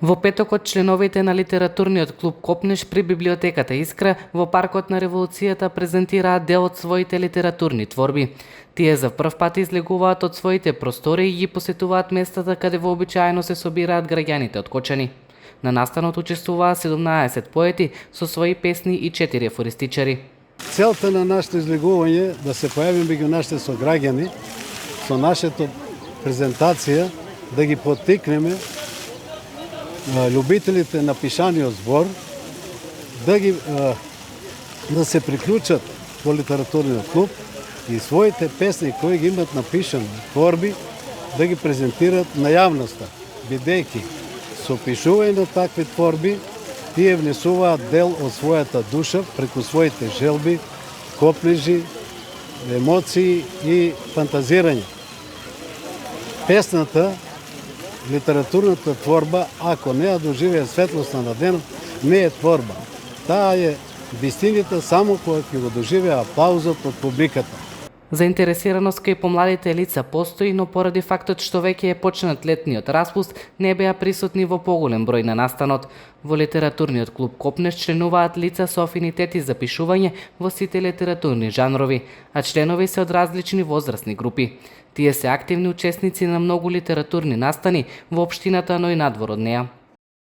Во петокот членовите на литературниот клуб Копнеш при библиотеката Искра во паркот на Револуцијата презентираат дел од своите литературни творби. Тие за прв пат излегуваат од своите простори и ги посетуваат местата каде вообичаено се собираат граѓаните од Кочани. На настанот учествуваа 17 поети со свои песни и 4 афористичари. Целта на нашето излегување е да се појавиме меѓу нашите сограѓани со нашата презентација, да ги поттикнеме љубителите на пишаниот збор да се приклучат во литературниот клуб и своите песни кои ги имат напишани творби да ги презентират на јавноста, бидејќи со пишување на такви творби тие внесуваат дел од својата душа преку своите желби, копнежи, емоции и фантазирање. Песната, литературната творба, ако не ја доживее светлоста на денот, не е творба. Таа е вистината само кога ќе го доживее аплаузот од публиката. Заинтересираност кај помладите лица постои, но поради фактот што веќе е почнат летниот распуст, не беа присутни во поголем број на настанот. Во литературниот клуб Копнеш членуваат лица со афинитети за пишување во сите литературни жанрови, а членови се од различни возрастни групи. Тие се активни учесници на многу литературни настани во општината, но и надвор од неа.